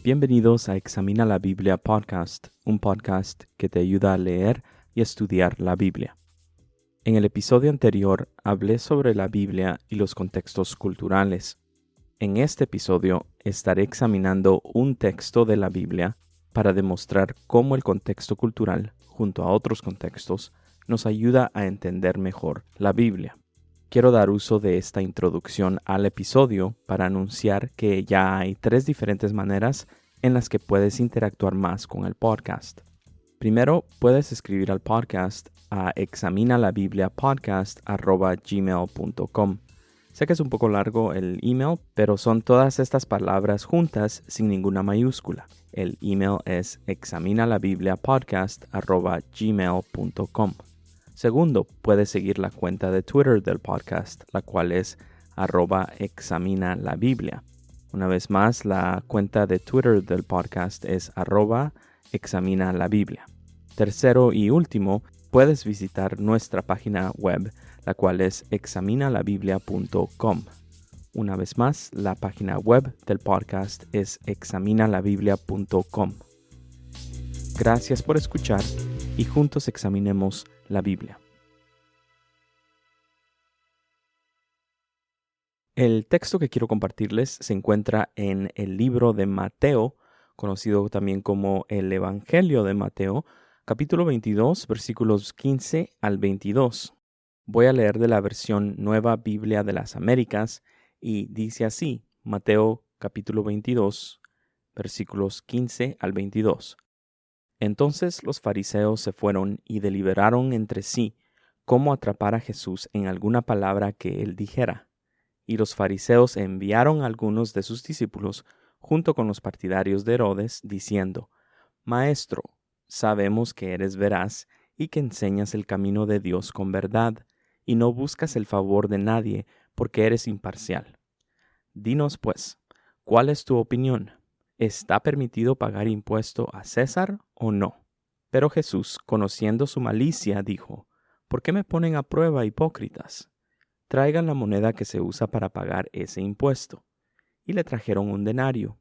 Bienvenidos a Examina la Biblia Podcast, un podcast que te ayuda a leer y estudiar la Biblia. En el episodio anterior hablé sobre la Biblia y los contextos culturales. En este episodio estaré examinando un texto de la Biblia para demostrar cómo el contexto cultural, junto a otros contextos, nos ayuda a entender mejor la Biblia. Quiero dar uso de esta introducción al episodio para anunciar que ya hay 3 diferentes maneras en las que puedes interactuar más con el podcast. Primero, puedes escribir al podcast a examinalabibliapodcast@gmail.com. Sé que es un poco largo el email, pero son todas estas palabras juntas sin ninguna mayúscula. El email es examinalabibliapodcast@gmail.com. Segundo, puedes seguir la cuenta de Twitter del podcast, la cual es @examinalabiblia. Una vez más, la cuenta de Twitter del podcast es @examinalabiblia. Tercero y último, puedes visitar nuestra página web, la cual es examinalabiblia.com. Una vez más, la página web del podcast es examinalabiblia.com. Gracias por escuchar y juntos examinemos la Biblia. El texto que quiero compartirles se encuentra en el libro de Mateo, conocido también como el Evangelio de Mateo, capítulo 22, versículos 15 al 22. Voy a leer de la versión Nueva Biblia de las Américas y dice así, Mateo capítulo 22, versículos 15 al 22. Entonces los fariseos se fueron y deliberaron entre sí cómo atrapar a Jesús en alguna palabra que él dijera. Y los fariseos enviaron a algunos de sus discípulos junto con los partidarios de Herodes, diciendo, Maestro, sabemos que eres veraz y que enseñas el camino de Dios con verdad, y no buscas el favor de nadie porque eres imparcial. Dinos, pues, ¿cuál es tu opinión? ¿Está permitido pagar impuesto a César o no? Pero Jesús, conociendo su malicia, dijo, ¿por qué me ponen a prueba, hipócritas? Traigan la moneda que se usa para pagar ese impuesto. Y le trajeron un denario.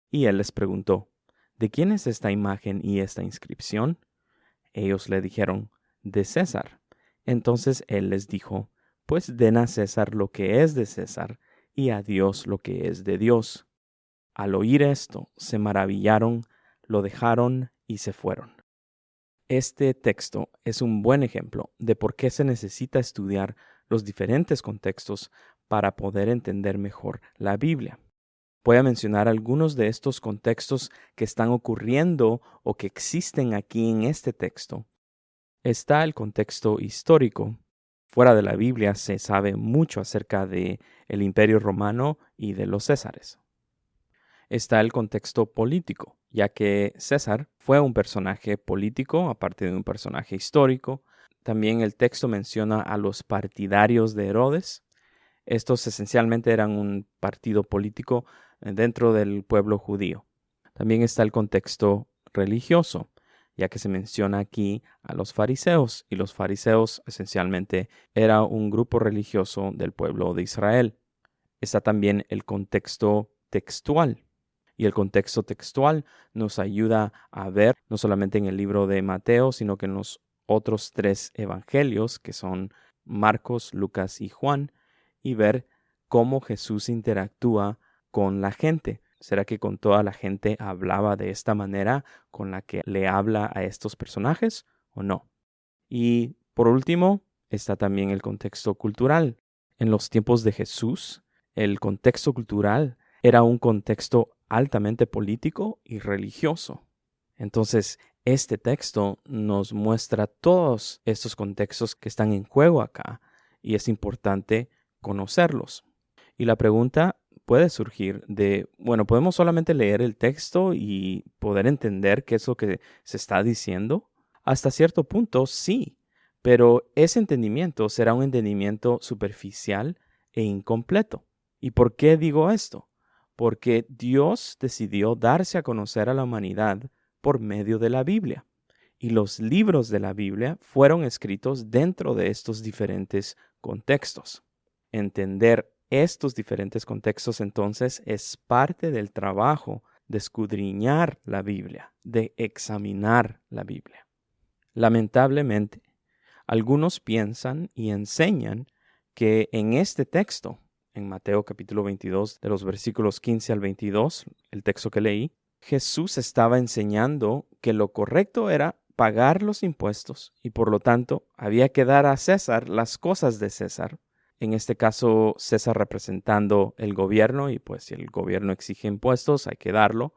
Y él les preguntó, ¿de quién es esta imagen y esta inscripción? Ellos le dijeron, de César. Entonces él les dijo, pues den a César lo que es de César, y a Dios lo que es de Dios. Al oír esto, se maravillaron, lo dejaron y se fueron. Este texto es un buen ejemplo de por qué se necesita estudiar los diferentes contextos para poder entender mejor la Biblia. Voy a mencionar algunos de estos contextos que están ocurriendo o que existen aquí en este texto. Está el contexto histórico. Fuera de la Biblia se sabe mucho acerca del Imperio Romano y de los Césares. Está el contexto político, ya que César fue un personaje político, aparte de un personaje histórico. También el texto menciona a los partidarios de Herodes. Estos esencialmente eran un partido político dentro del pueblo judío. También está el contexto religioso, ya que se menciona aquí a los fariseos, y los fariseos esencialmente era un grupo religioso del pueblo de Israel. Está también el contexto textual. Y el contexto textual nos ayuda a ver, no solamente en el libro de Mateo, sino que en los otros 3 evangelios, que son Marcos, Lucas y Juan, y ver cómo Jesús interactúa con la gente. ¿Será que con toda la gente hablaba de esta manera con la que le habla a estos personajes o no? Y por último, está también el contexto cultural. En los tiempos de Jesús, el contexto cultural era un contexto altamente político y religioso. Entonces, este texto nos muestra todos estos contextos que están en juego acá y es importante conocerlos. Y la pregunta puede surgir de, ¿podemos solamente leer el texto y poder entender qué es lo que se está diciendo? Hasta cierto punto, sí, pero ese entendimiento será un entendimiento superficial e incompleto. ¿Y por qué digo esto? Porque Dios decidió darse a conocer a la humanidad por medio de la Biblia. Y los libros de la Biblia fueron escritos dentro de estos diferentes contextos. Entender estos diferentes contextos entonces es parte del trabajo de escudriñar la Biblia, de examinar la Biblia. Lamentablemente, algunos piensan y enseñan que en este texto, en Mateo capítulo 22, de los versículos 15 al 22, el texto que leí, Jesús estaba enseñando que lo correcto era pagar los impuestos y por lo tanto había que dar a César las cosas de César. En este caso, César representando el gobierno y pues si el gobierno exige impuestos hay que darlo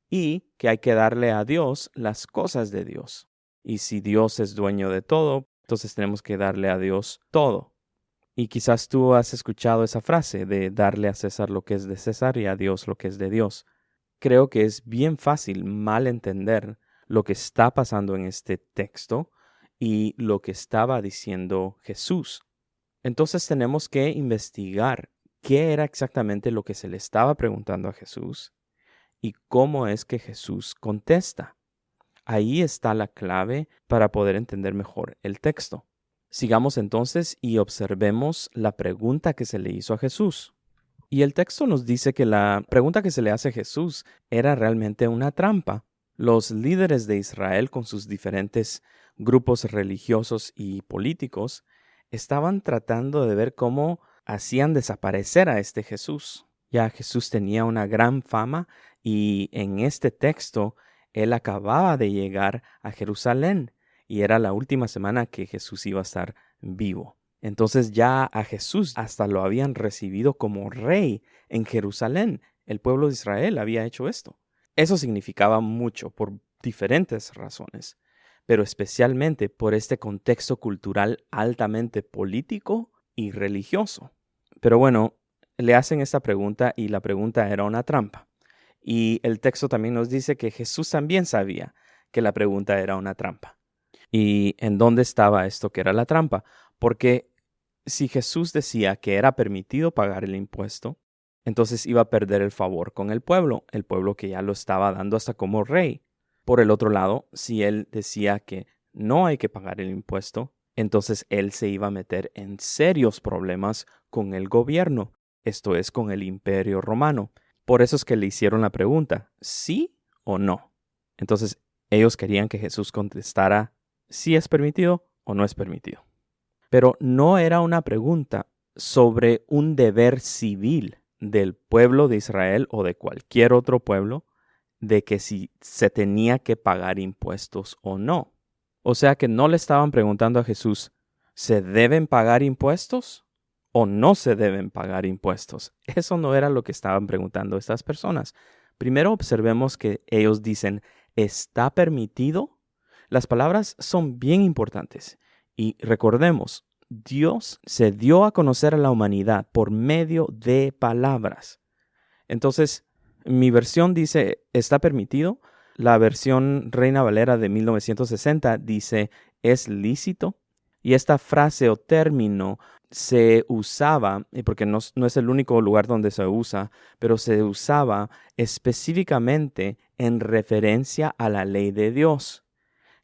y que hay que darle a Dios las cosas de Dios. Y si Dios es dueño de todo, entonces tenemos que darle a Dios todo. Y quizás tú has escuchado esa frase de darle a César lo que es de César y a Dios lo que es de Dios. Creo que es bien fácil mal entender lo que está pasando en este texto y lo que estaba diciendo Jesús. Entonces tenemos que investigar qué era exactamente lo que se le estaba preguntando a Jesús y cómo es que Jesús contesta. Ahí está la clave para poder entender mejor el texto. Sigamos entonces y observemos la pregunta que se le hizo a Jesús. Y el texto nos dice que la pregunta que se le hace a Jesús era realmente una trampa. Los líderes de Israel, con sus diferentes grupos religiosos y políticos, estaban tratando de ver cómo hacían desaparecer a este Jesús. Ya Jesús tenía una gran fama y en este texto él acababa de llegar a Jerusalén y era la última semana que Jesús iba a estar vivo. Entonces ya a Jesús hasta lo habían recibido como rey en Jerusalén. El pueblo de Israel había hecho esto. Eso significaba mucho por diferentes razones, pero especialmente por este contexto cultural altamente político y religioso. Pero bueno, le hacen esta pregunta y la pregunta era una trampa. Y el texto también nos dice que Jesús también sabía que la pregunta era una trampa. ¿Y en dónde estaba esto que era la trampa? Porque si Jesús decía que era permitido pagar el impuesto, entonces iba a perder el favor con el pueblo que ya lo estaba dando hasta como rey. Por el otro lado, si él decía que no hay que pagar el impuesto, entonces él se iba a meter en serios problemas con el gobierno, esto es, con el imperio romano. Por eso es que le hicieron la pregunta, ¿sí o no? Entonces ellos querían que Jesús contestara si es permitido o no es permitido. Pero no era una pregunta sobre un deber civil del pueblo de Israel o de cualquier otro pueblo de que si se tenía que pagar impuestos o no. O sea que no le estaban preguntando a Jesús, ¿se deben pagar impuestos o no se deben pagar impuestos? Eso no era lo que estaban preguntando estas personas. Primero observemos que ellos dicen, ¿está permitido? Las palabras son bien importantes. Y recordemos, Dios se dio a conocer a la humanidad por medio de palabras. Entonces, mi versión dice, ¿está permitido? La versión Reina Valera de 1960 dice, ¿es lícito? Y esta frase o término se usaba, porque no es el único lugar donde se usa, pero se usaba específicamente en referencia a la ley de Dios,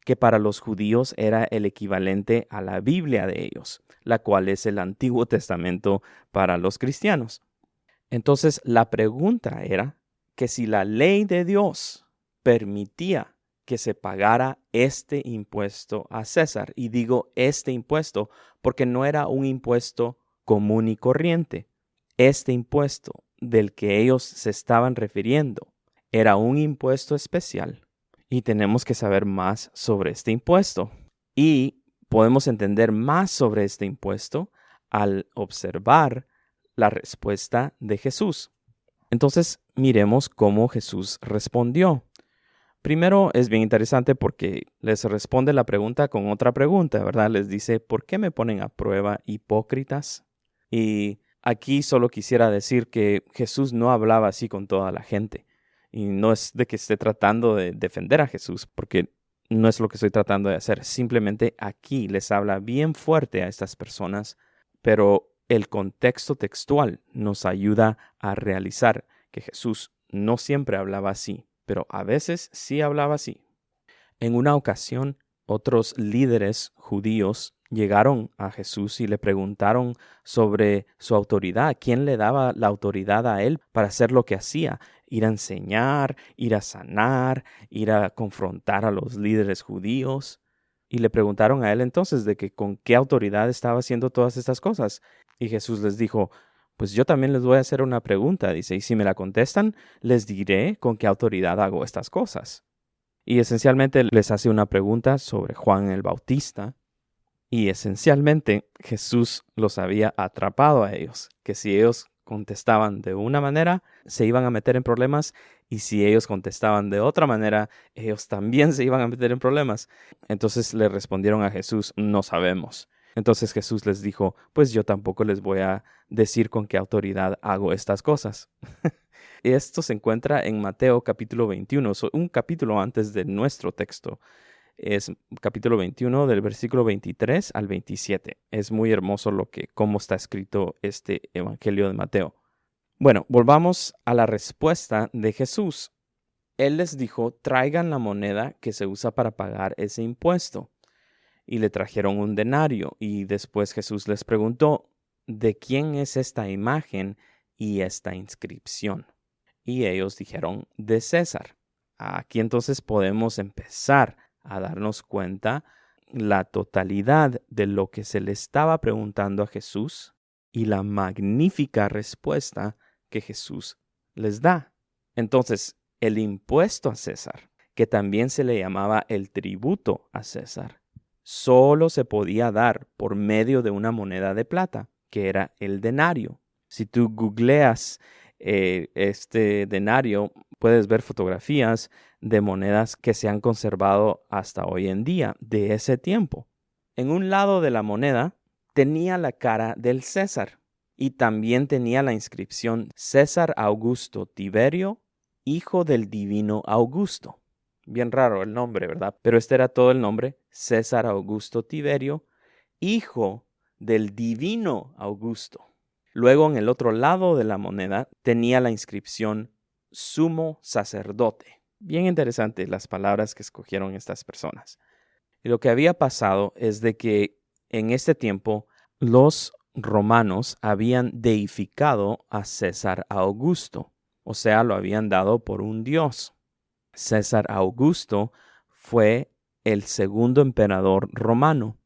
que para los judíos era el equivalente a la Biblia de ellos, la cual es el Antiguo Testamento para los cristianos. Entonces, la pregunta era que si la ley de Dios permitía que se pagara este impuesto a César. Y digo este impuesto porque no era un impuesto común y corriente. Este impuesto del que ellos se estaban refiriendo era un impuesto especial. Y tenemos que saber más sobre este impuesto. Y podemos entender más sobre este impuesto al observar la respuesta de Jesús. Entonces, miremos cómo Jesús respondió. Primero, es bien interesante porque les responde la pregunta con otra pregunta, ¿verdad? Les dice, ¿por qué me ponen a prueba, hipócritas? Y aquí solo quisiera decir que Jesús no hablaba así con toda la gente. Y no es de que esté tratando de defender a Jesús, porque no es lo que estoy tratando de hacer. Simplemente aquí les habla bien fuerte a estas personas, pero el contexto textual nos ayuda a realizar que Jesús no siempre hablaba así, pero a veces sí hablaba así. En una ocasión, otros líderes judíos llegaron a Jesús y le preguntaron sobre su autoridad. ¿Quién le daba la autoridad a él para hacer lo que hacía? Ir a enseñar, ir a sanar, ir a confrontar a los líderes judíos. Y le preguntaron a él entonces de que con qué autoridad estaba haciendo todas estas cosas. Y Jesús les dijo, pues yo también les voy a hacer una pregunta, dice, y si me la contestan, les diré con qué autoridad hago estas cosas. Y esencialmente les hace una pregunta sobre Juan el Bautista. Y esencialmente Jesús los había atrapado a ellos, que si ellos contestaban de una manera, se iban a meter en problemas, y si ellos contestaban de otra manera, ellos también se iban a meter en problemas. Entonces le respondieron a Jesús, no sabemos. Entonces Jesús les dijo, pues yo tampoco les voy a decir con qué autoridad hago estas cosas. Esto se encuentra en Mateo capítulo 21, un capítulo antes de nuestro texto. Es capítulo 21 del versículo 23 al 27. Es muy hermoso cómo está escrito este Evangelio de Mateo. Bueno, volvamos a la respuesta de Jesús. Él les dijo, traigan la moneda que se usa para pagar ese impuesto. Y le trajeron un denario. Y después Jesús les preguntó, ¿de quién es esta imagen y esta inscripción? Y ellos dijeron, de César. Aquí entonces podemos empezar a darnos cuenta la totalidad de lo que se le estaba preguntando a Jesús y la magnífica respuesta que Jesús les da. Entonces, el impuesto a César, que también se le llamaba el tributo a César, solo se podía dar por medio de una moneda de plata, que era el denario. Si tú googleas este denario, puedes ver fotografías de monedas que se han conservado hasta hoy en día de ese tiempo. En un lado de la moneda tenía la cara del César y también tenía la inscripción César Augusto Tiberio, hijo del divino Augusto. Bien raro el nombre, ¿verdad? Pero este era todo el nombre, César Augusto Tiberio, hijo del divino Augusto. Luego, en el otro lado de la moneda, tenía la inscripción Sumo Sacerdote. Bien interesante las palabras que escogieron estas personas. Y lo que había pasado es de que en este tiempo los romanos habían deificado a César Augusto, o sea, lo habían dado por un dios. César Augusto fue el segundo emperador romano.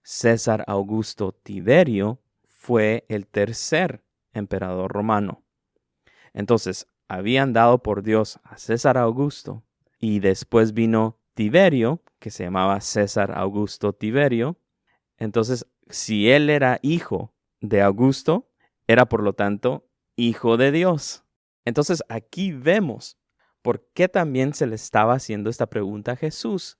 César Augusto Tiberio fue el tercer emperador romano. Entonces, habían dado por Dios a César Augusto y después vino Tiberio, que se llamaba César Augusto Tiberio. Entonces, si él era hijo de Augusto, era por lo tanto hijo de Dios. Entonces, aquí vemos por qué también se le estaba haciendo esta pregunta a Jesús.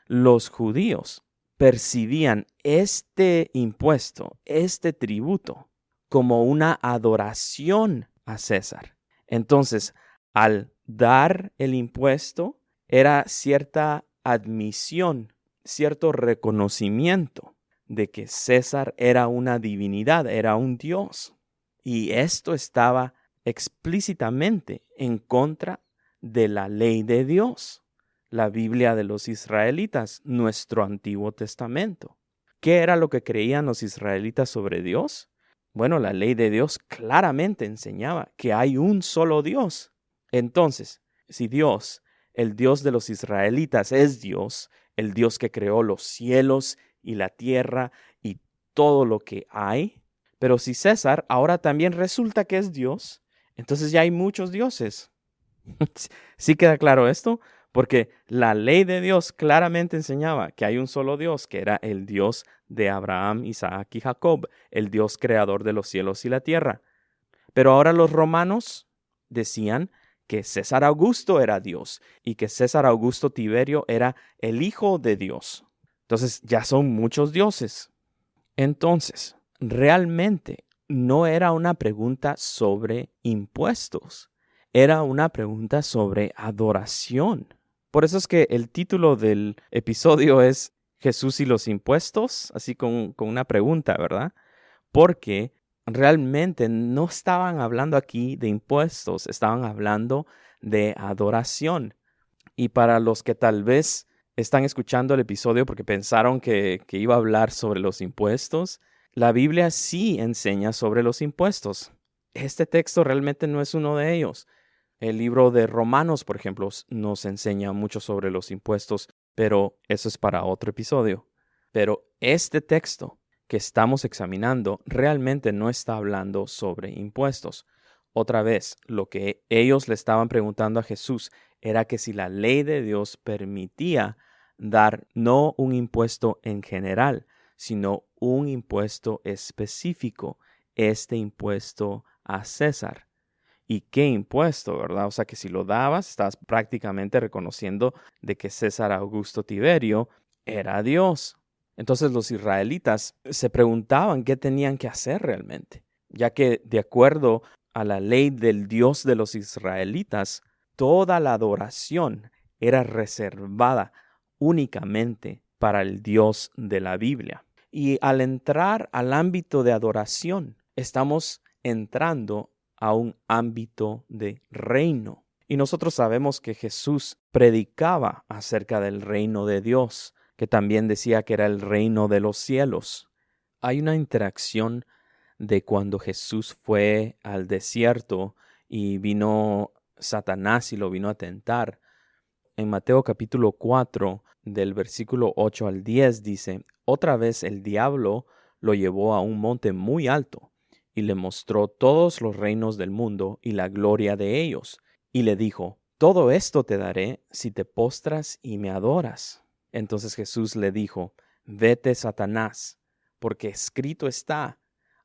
Los judíos percibían este impuesto, este tributo, como una adoración a César. Entonces, al dar el impuesto, era cierta admisión, cierto reconocimiento de que César era una divinidad, era un dios. Y esto estaba explícitamente en contra de la ley de Dios. La Biblia de los israelitas, nuestro Antiguo Testamento. ¿Qué era lo que creían los israelitas sobre Dios? Bueno, la ley de Dios claramente enseñaba que hay un solo Dios. Entonces, si Dios, el Dios de los israelitas, es Dios, el Dios que creó los cielos y la tierra y todo lo que hay, pero si César ahora también resulta que es Dios, entonces ya hay muchos dioses. ¿Sí queda claro esto? Porque la ley de Dios claramente enseñaba que hay un solo Dios, que era el Dios de Abraham, Isaac y Jacob, el Dios creador de los cielos y la tierra. Pero ahora los romanos decían que César Augusto era Dios y que César Augusto Tiberio era el hijo de Dios. Entonces ya son muchos dioses. Entonces, realmente no era una pregunta sobre impuestos. Era una pregunta sobre adoración. Por eso es que el título del episodio es Jesús y los impuestos, así con una pregunta, ¿verdad? Porque realmente no estaban hablando aquí de impuestos, estaban hablando de adoración. Y para los que tal vez están escuchando el episodio porque pensaron que iba a hablar sobre los impuestos. La Biblia sí enseña sobre los impuestos. Este texto realmente no es uno de ellos. El libro de Romanos, por ejemplo, nos enseña mucho sobre los impuestos, pero eso es para otro episodio. Pero este texto que estamos examinando realmente no está hablando sobre impuestos. Otra vez, lo que ellos le estaban preguntando a Jesús era que si la ley de Dios permitía dar no un impuesto en general, sino un impuesto específico, este impuesto a César. ¿Y qué impuesto, verdad? O sea, que si lo dabas, estás prácticamente reconociendo de que César Augusto Tiberio era Dios. Entonces los israelitas se preguntaban qué tenían que hacer realmente, ya que de acuerdo a la ley del Dios de los israelitas, toda la adoración era reservada únicamente para el Dios de la Biblia. Y al entrar al ámbito de adoración, estamos entrando a un ámbito de reino. Y nosotros sabemos que Jesús predicaba acerca del reino de Dios, que también decía que era el reino de los cielos. Hay una interacción de cuando Jesús fue al desierto y vino Satanás y lo vino a tentar. En Mateo capítulo 4, del versículo 8 al 10 dice: Otra vez el diablo lo llevó a un monte muy alto y le mostró todos los reinos del mundo y la gloria de ellos. Y le dijo: Todo esto te daré si te postras y me adoras. Entonces Jesús le dijo: Vete, Satanás, porque escrito está: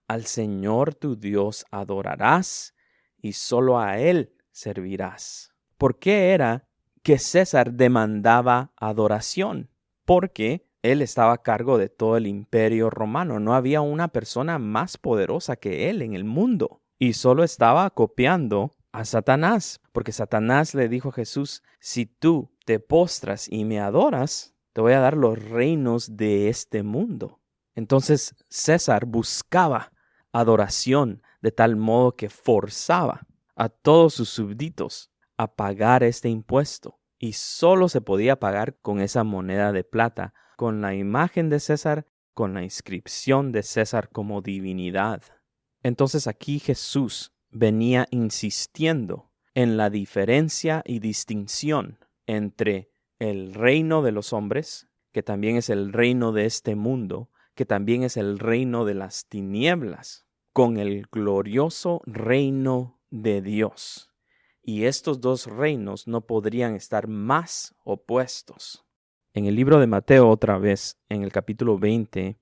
Al Señor tu Dios adorarás y solo a Él servirás. ¿Por qué era que César demandaba adoración? Porque él estaba a cargo de todo el imperio romano. No había una persona más poderosa que él en el mundo. Y solo estaba copiando a Satanás. Porque Satanás le dijo a Jesús: si tú te postras y me adoras, te voy a dar los reinos de este mundo. Entonces César buscaba adoración de tal modo que forzaba a todos sus súbditos a pagar este impuesto. Y solo se podía pagar con esa moneda de plata, con la imagen de César, con la inscripción de César como divinidad. Entonces aquí Jesús venía insistiendo en la diferencia y distinción entre el reino de los hombres, que también es el reino de este mundo, que también es el reino de las tinieblas, con el glorioso reino de Dios. Y estos dos reinos no podrían estar más opuestos. En el libro de Mateo, otra vez, en el capítulo 20,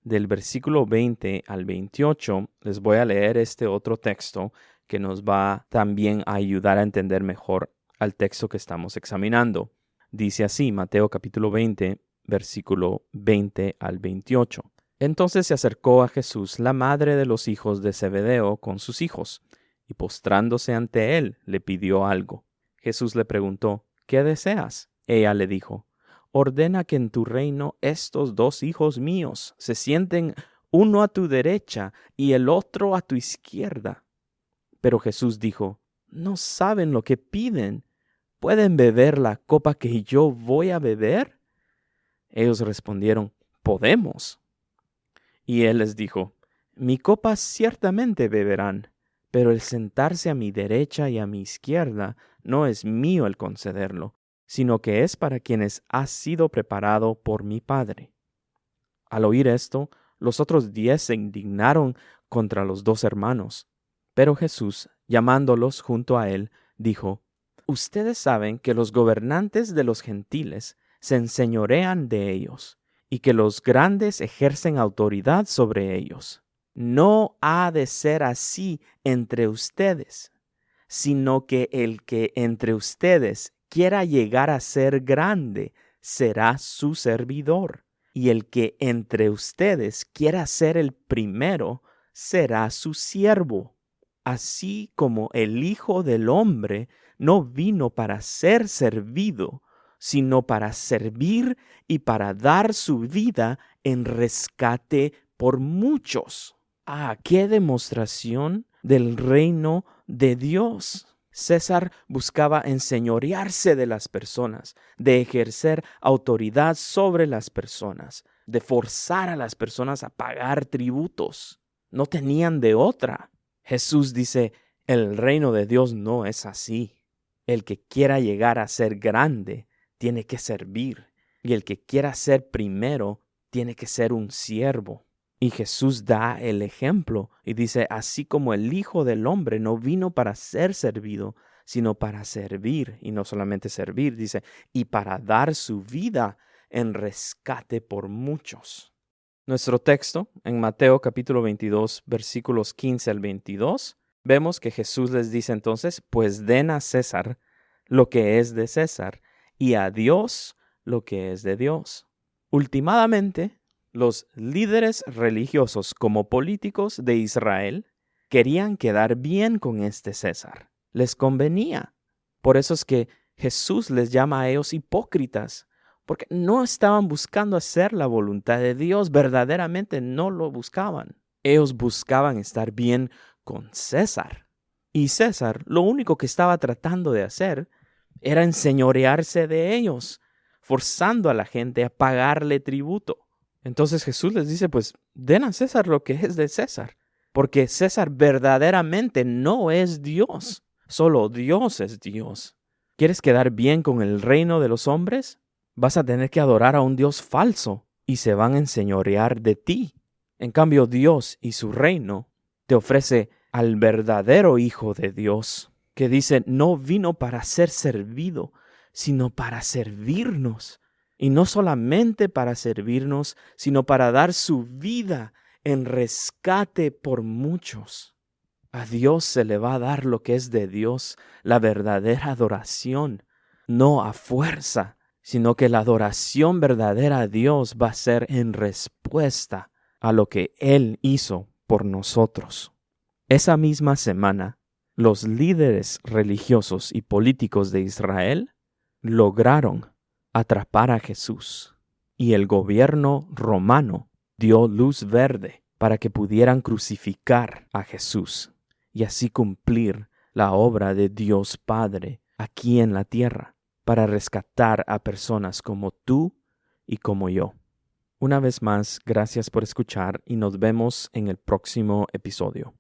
del versículo 20 al 28, les voy a leer este otro texto que nos va también a ayudar a entender mejor al texto que estamos examinando. Dice así, Mateo capítulo 20, versículo 20 al 28. Entonces se acercó a Jesús la madre de los hijos de Zebedeo con sus hijos, y postrándose ante él, le pidió algo. Jesús le preguntó: ¿qué deseas? Ella le dijo: ordena que en tu reino estos dos hijos míos se sienten uno a tu derecha y el otro a tu izquierda. Pero Jesús dijo: no saben lo que piden. ¿Pueden beber la copa que yo voy a beber? Ellos respondieron: podemos. Y él les dijo: mi copa ciertamente beberán, pero el sentarse a mi derecha y a mi izquierda no es mío el concederlo, sino que es para quienes ha sido preparado por mi Padre. Al oír esto, los otros 10 se indignaron contra los 2 hermanos. Pero Jesús, llamándolos junto a él, dijo: ustedes saben que los gobernantes de los gentiles se enseñorean de ellos, y que los grandes ejercen autoridad sobre ellos. No ha de ser así entre ustedes, sino que el que entre ustedes quiera llegar a ser grande será su servidor, y el que entre ustedes quiera ser el primero será su siervo. Así como el Hijo del Hombre no vino para ser servido, sino para servir y para dar su vida en rescate por muchos. ¡Ah, qué demostración del reino de Dios! César buscaba enseñorearse de las personas, de ejercer autoridad sobre las personas, de forzar a las personas a pagar tributos. No tenían de otra. Jesús dice, el reino de Dios no es así. El que quiera llegar a ser grande tiene que servir, y el que quiera ser primero tiene que ser un siervo. Y Jesús da el ejemplo y dice, así como el Hijo del Hombre no vino para ser servido, sino para servir, y no solamente servir, dice, y para dar su vida en rescate por muchos. Nuestro texto, en Mateo capítulo 22, versículos 15 al 22, vemos que Jesús les dice entonces, pues den a César lo que es de César, y a Dios lo que es de Dios. Últimamente, los líderes religiosos como políticos de Israel querían quedar bien con este César. Les convenía. Por eso es que Jesús les llama a ellos hipócritas, porque no estaban buscando hacer la voluntad de Dios, verdaderamente no lo buscaban. Ellos buscaban estar bien con César. Y César lo único que estaba tratando de hacer era enseñorearse de ellos, forzando a la gente a pagarle tributo. Entonces Jesús les dice, pues den a César lo que es de César, porque César verdaderamente no es Dios, solo Dios es Dios. ¿Quieres quedar bien con el reino de los hombres? Vas a tener que adorar a un Dios falso y se van a enseñorear de ti. En cambio, Dios y su reino te ofrece al verdadero Hijo de Dios, que dice, no vino para ser servido, sino para servirnos. Y no solamente para servirnos, sino para dar su vida en rescate por muchos. A Dios se le va a dar lo que es de Dios, la verdadera adoración, no a fuerza, sino que la adoración verdadera a Dios va a ser en respuesta a lo que Él hizo por nosotros. Esa misma semana, los líderes religiosos y políticos de Israel lograron atrapar a Jesús, y el gobierno romano dio luz verde para que pudieran crucificar a Jesús y así cumplir la obra de Dios Padre aquí en la tierra para rescatar a personas como tú y como yo. Una vez más, gracias por escuchar y nos vemos en el próximo episodio.